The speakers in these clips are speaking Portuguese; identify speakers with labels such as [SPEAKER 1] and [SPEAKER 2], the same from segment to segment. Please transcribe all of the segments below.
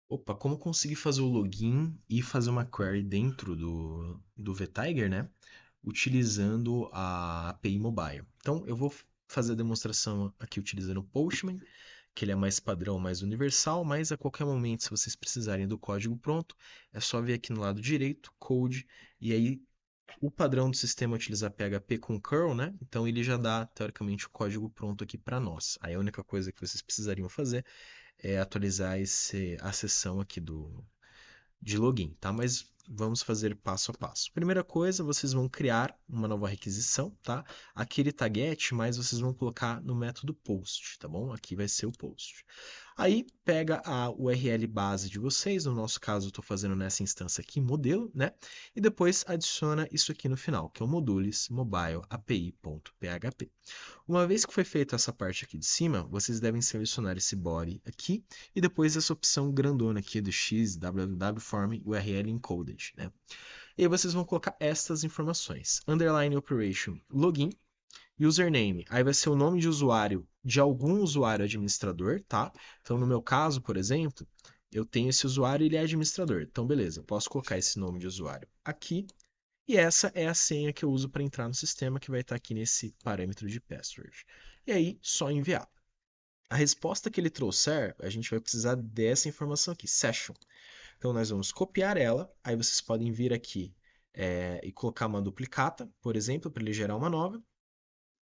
[SPEAKER 1] Opa, como conseguir fazer o login e fazer uma query dentro do vTiger, né? Utilizando a API Mobile. Então, eu vou fazer a demonstração aqui utilizando o Postman, que ele é mais padrão, mais universal, mas a qualquer momento, se vocês precisarem do código pronto, é só vir aqui no lado direito, Code, e aí o padrão do sistema é utilizar PHP com curl, né? Então ele já dá, teoricamente, o código pronto aqui para nós. Aí a única coisa que vocês precisariam fazer é atualizar a seção aqui de login, tá? Mas vamos fazer passo a passo. Primeira coisa, vocês vão criar uma nova requisição, tá? Aquele target, mas vocês vão colocar no método post, tá bom? Aqui vai ser o post. Aí pega a URL base de vocês, no nosso caso eu estou fazendo nessa instância aqui, modelo, né? E depois adiciona isso aqui no final, que é o modules mobile api.php. Uma vez que foi feita essa parte aqui de cima, vocês devem selecionar esse body aqui e depois essa opção grandona aqui do x www form URL encoded, né? E aí vocês vão colocar estas informações: underline operation login, username, aí vai ser o nome de usuário de algum usuário administrador, tá? Então no meu caso, por exemplo, eu tenho esse usuário e ele é administrador. Então beleza, eu posso colocar esse nome de usuário aqui. E essa é a senha que eu uso para entrar no sistema, que vai estar aqui nesse parâmetro de password. E aí, só enviar. A resposta que ele trouxer, a gente vai precisar dessa informação aqui, session. Então, nós vamos copiar ela. Aí vocês podem vir aqui e colocar uma duplicata, por exemplo, para ele gerar uma nova.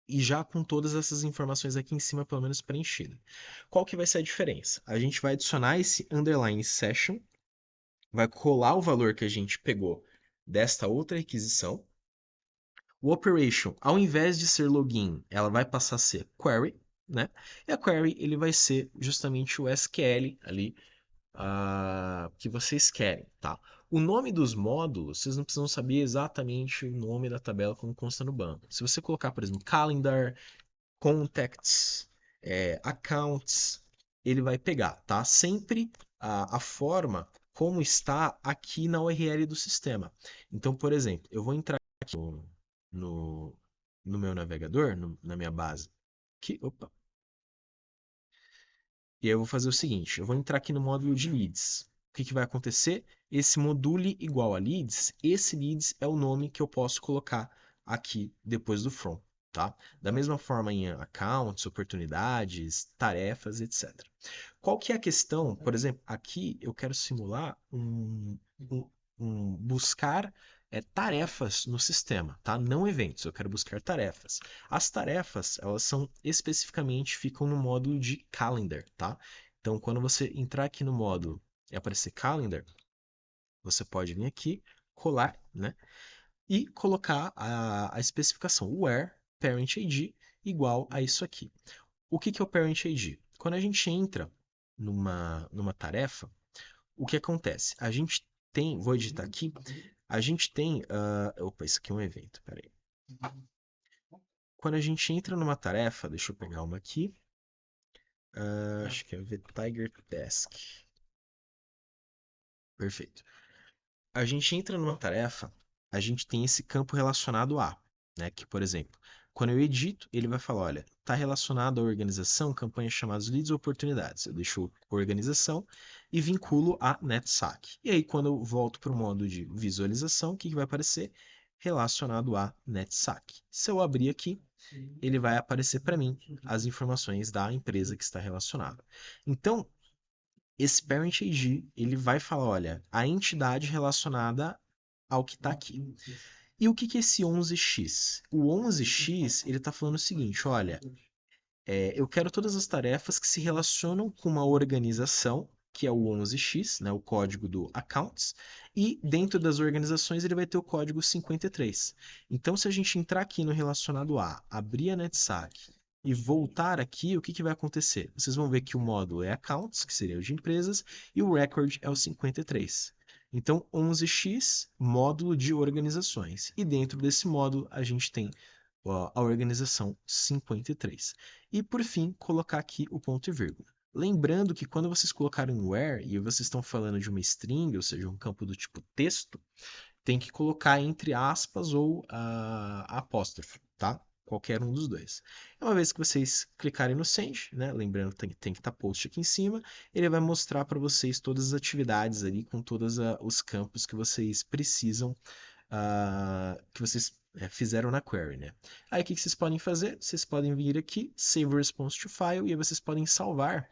[SPEAKER 1] E já com todas essas informações aqui em cima, pelo menos preenchida. Qual que vai ser a diferença? A gente vai adicionar esse underline session, vai colar o valor que a gente pegou desta outra requisição. O operation, ao invés de ser login, ela vai passar a ser query, né? E a query ele vai ser justamente o SQL ali que vocês querem, tá? O nome dos módulos, vocês não precisam saber exatamente o nome da tabela como consta no banco. Se você colocar, por exemplo, calendar, contacts, accounts, ele vai pegar, tá? Sempre a forma como está aqui na URL do sistema. Então, por exemplo, eu vou entrar aqui no, no meu navegador, na minha base. Aqui, opa. E aí eu vou fazer o seguinte, eu vou entrar aqui no módulo de leads. O que vai acontecer? Esse module igual a leads, esse leads é o nome que eu posso colocar aqui depois do from, tá? Da mesma forma em accounts, oportunidades, tarefas, etc. Qual que é a questão? Por exemplo, aqui eu quero simular um buscar tarefas no sistema, tá? Não eventos, eu quero buscar tarefas. As tarefas, elas são especificamente, ficam no módulo de calendar, tá? Então, quando você entrar aqui no módulo e aparecer calendar, você pode vir aqui, colar, né? E colocar a especificação where parent ID igual a isso aqui. O que é o parent ID? Quando a gente entra numa tarefa, o que acontece? A gente tem, vou editar aqui, a gente tem, opa, isso aqui é um evento, peraí. Quando a gente entra numa tarefa, deixa eu pegar uma aqui, acho que é vTiger Task, perfeito. A gente entra numa tarefa, a gente tem esse campo relacionado a, né? Que, por exemplo, quando eu edito, ele vai falar, olha, está relacionado à organização, campanhas chamadas leads ou oportunidades. Eu deixo organização e vinculo a NetSac. E aí, quando eu volto para o modo de visualização, o que vai aparecer? Relacionado a NetSac. Se eu abrir aqui, ele vai aparecer para mim as informações da empresa que está relacionada. Então, esse parent ID, ele vai falar, olha, a entidade relacionada ao que está aqui. E o que é esse 11x? O 11x, ele está falando o seguinte, olha, eu quero todas as tarefas que se relacionam com uma organização, que é o 11x, né, o código do accounts, e dentro das organizações ele vai ter o código 53. Então, se a gente entrar aqui no relacionado a, abrir a NetSac e voltar aqui, o que vai acontecer? Vocês vão ver que o módulo é accounts, que seria o de empresas, e o record é o 53. Então, 11x, módulo de organizações. E dentro desse módulo, a gente tem a organização 53. E por fim, colocar aqui o ponto e vírgula. Lembrando que quando vocês colocarem where e vocês estão falando de uma string, ou seja, um campo do tipo texto, tem que colocar entre aspas ou apóstrofe, tá? qualquer um dos dois. Uma vez que vocês clicarem no Send, né, lembrando que tem que estar post aqui em cima, ele vai mostrar para vocês todas as atividades ali com todos os campos que vocês precisam, que vocês fizeram na query, né? Aí o que vocês podem fazer? Vocês podem vir aqui, Save Response to File, e aí vocês podem salvar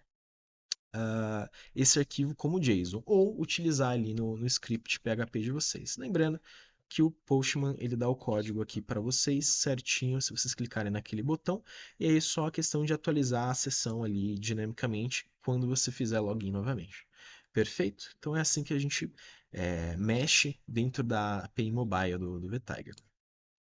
[SPEAKER 1] esse arquivo como JSON, ou utilizar ali no script PHP de vocês. Lembrando que o Postman ele dá o código aqui para vocês certinho, se vocês clicarem naquele botão, e aí é só a questão de atualizar a sessão ali dinamicamente quando você fizer login novamente. Perfeito? Então é assim que a gente mexe dentro da API Mobile do VTiger.